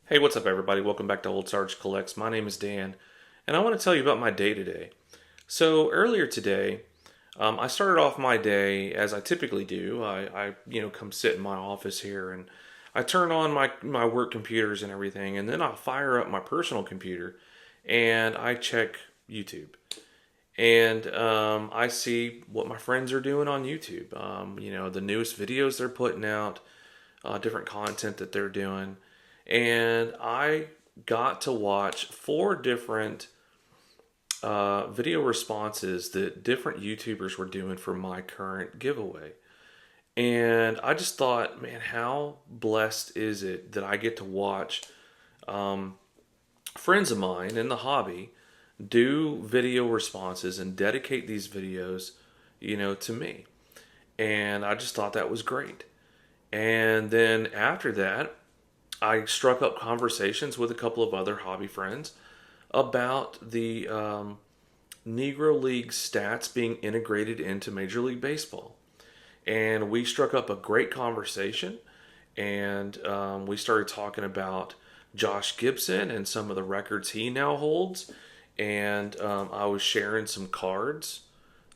Hey, what's up, everybody? Welcome back to Ol'SargeCollects. My name is Dan, and I want to tell you about my day today. So earlier today, I started off my day as I typically do. I come sit in my office here, and I turn on my work computers and everything, and then I'll fire up my personal computer, and I check YouTube, and I see what my friends are doing on YouTube. The newest videos they're putting out, different content that they're doing, and I got to watch four different video responses that different YouTubers were doing for my current giveaway. And I just thought, man, how blessed is it that I get to watch friends of mine in the hobby do video responses and dedicate these videos, to me. And I just thought that was great. And then after that, I struck up conversations with a couple of other hobby friends about the Negro League stats being integrated into Major League Baseball. And we struck up a great conversation, and we started talking about Josh Gibson and some of the records he now holds. And I was sharing some cards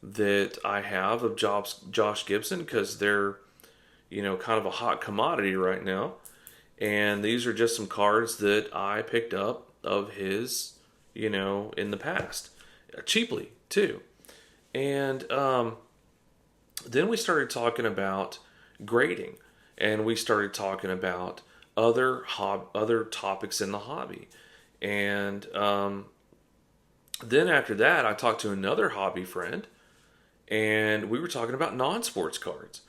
that I have of Josh Gibson because they're, kind of a hot commodity right now. And these are just some cards that I picked up of his, in the past, cheaply too. And then we started talking about grading, and we started talking about other topics in the hobby. And then after that, I talked to another hobby friend, and we were talking about non-sports cards.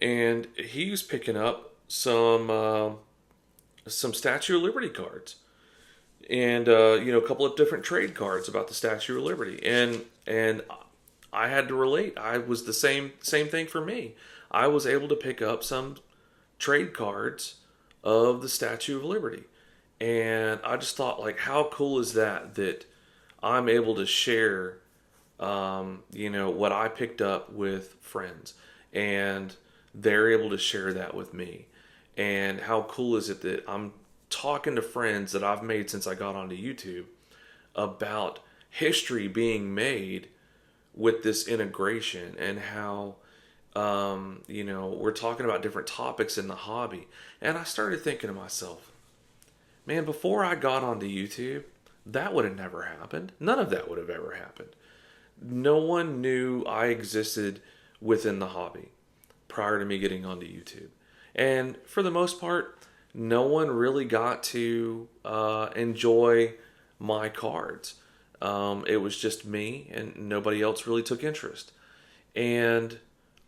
And he was picking up some Statue of Liberty cards, and a couple of different trade cards about the Statue of Liberty, and I had to relate. I was the same thing for me. I was able to pick up some trade cards of the Statue of Liberty, and I just thought, like, how cool is that I'm able to share, what I picked up with friends, and they're able to share that with me. And how cool is it that I'm talking to friends that I've made since I got onto YouTube about history being made with this integration, and how, we're talking about different topics in the hobby. And I started thinking to myself, man, before I got onto YouTube, that would have never happened. None of that would have ever happened. No one knew I existed within the hobby prior to me getting onto YouTube. And for the most part, no one really got to enjoy my cards. It was just me, and nobody else really took interest. And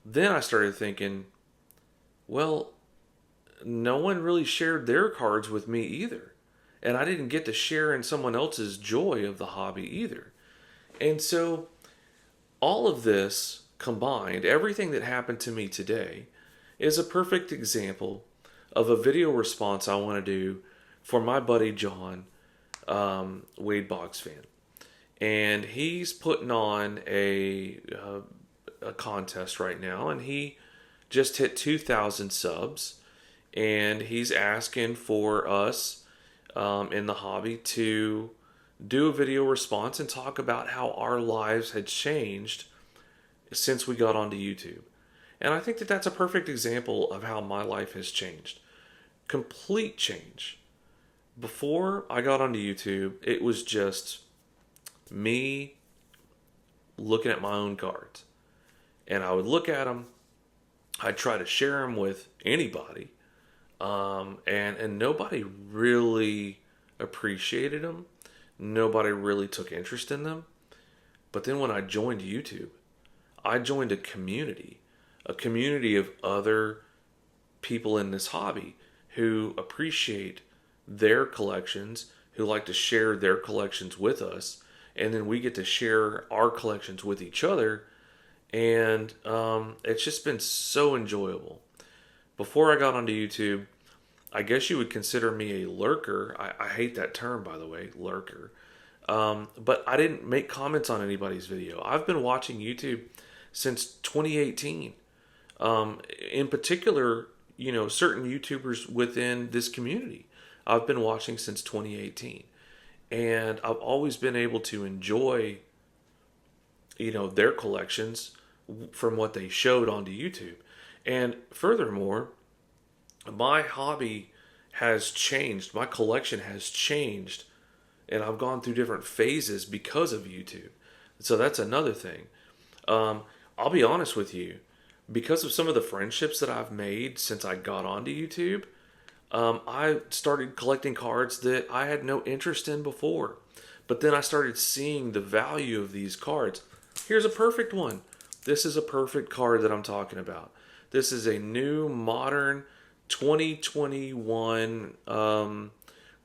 then I started thinking, well, no one really shared their cards with me either. And I didn't get to share in someone else's joy of the hobby either. And so all of this combined, everything that happened to me today, is a perfect example of a video response I want to do for my buddy John, Wade Boggs fan. And he's putting on a contest right now, and he just hit 2,000 subs, and he's asking for us in the hobby to do a video response and talk about how our lives had changed since we got onto YouTube. And I think that that's a perfect example of how my life has changed. Complete change. Before I got onto YouTube, it was just me looking at my own cards. And I would look at them, I'd try to share them with anybody, and nobody really appreciated them. Nobody really took interest in them. But then when I joined YouTube, I joined a community of other people in this hobby who appreciate their collections, who like to share their collections with us, and then we get to share our collections with each other. And it's just been so enjoyable. Before I got onto YouTube, I guess you would consider me a lurker. I hate that term, by the way, lurker. But I didn't make comments on anybody's video. I've been watching YouTube since 2018. In particular, certain YouTubers within this community. I've been watching since 2018. And I've always been able to enjoy, their collections from what they showed onto YouTube. And furthermore, my hobby has changed. My collection has changed. And I've gone through different phases because of YouTube. So that's another thing. I'll be honest with you. Because of some of the friendships that I've made since I got onto YouTube, I started collecting cards that I had no interest in before. But then I started seeing the value of these cards. Here's a perfect one. This is a perfect card that I'm talking about. This is a new modern 2021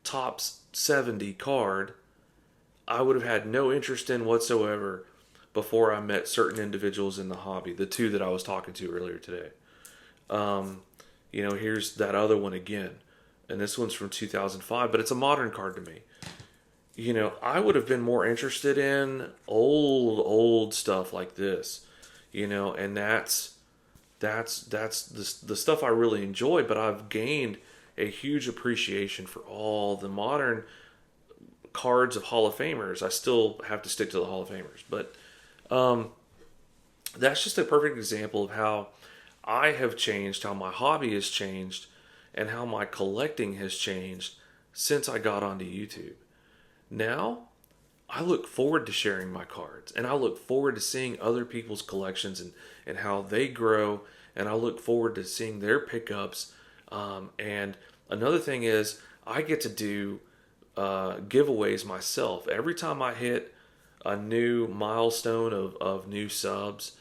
Topps 70 card. I would have had no interest in whatsoever before I met certain individuals in the hobby, the two that I was talking to earlier today. Here's that other one again. And this one's from 2005, but it's a modern card to me. I would have been more interested in old stuff like this. And that's the stuff I really enjoy, but I've gained a huge appreciation for all the modern cards of Hall of Famers. I still have to stick to the Hall of Famers, but that's just a perfect example of how I have changed, how my hobby has changed, and how my collecting has changed since I got onto YouTube. Now, I look forward to sharing my cards, and I look forward to seeing other people's collections and how they grow, and I look forward to seeing their pickups. And another thing is, I get to do giveaways myself. Every time I hit a new milestone of new subs,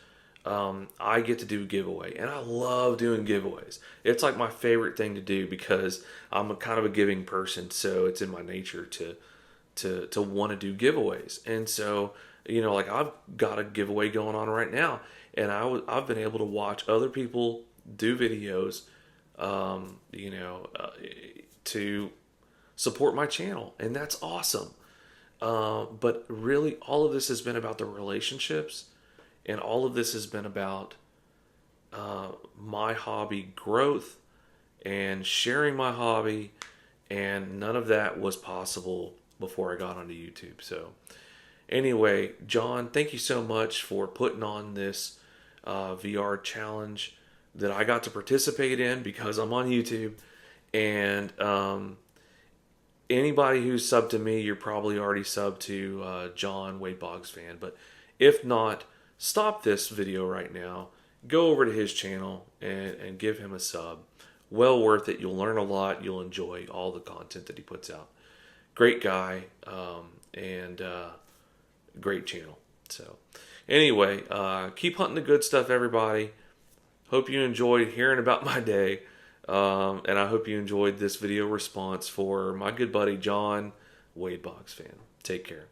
I get to do a giveaway, and I love doing giveaways. It's like my favorite thing to do because I'm a kind of a giving person, so it's in my nature to want to do giveaways. And so, like I've got a giveaway going on right now, and I've been able to watch other people do videos, to support my channel, and that's awesome. But really, all of this has been about the relationships, and all of this has been about my hobby growth and sharing my hobby, and none of that was possible before I got onto YouTube. So anyway, John, thank you so much for putting on this VR challenge that I got to participate in because I'm on YouTube. And anybody who's subbed to me, you're probably already subbed to John, Wade Boggs fan. But if not, stop this video right now. Go over to his channel and give him a sub. Well worth it. You'll learn a lot. You'll enjoy all the content that he puts out. Great guy, and great channel. So anyway, keep hunting the good stuff, everybody. Hope you enjoyed hearing about my day. And I hope you enjoyed this video response for my good buddy John, Wade Boggs fan. Take care.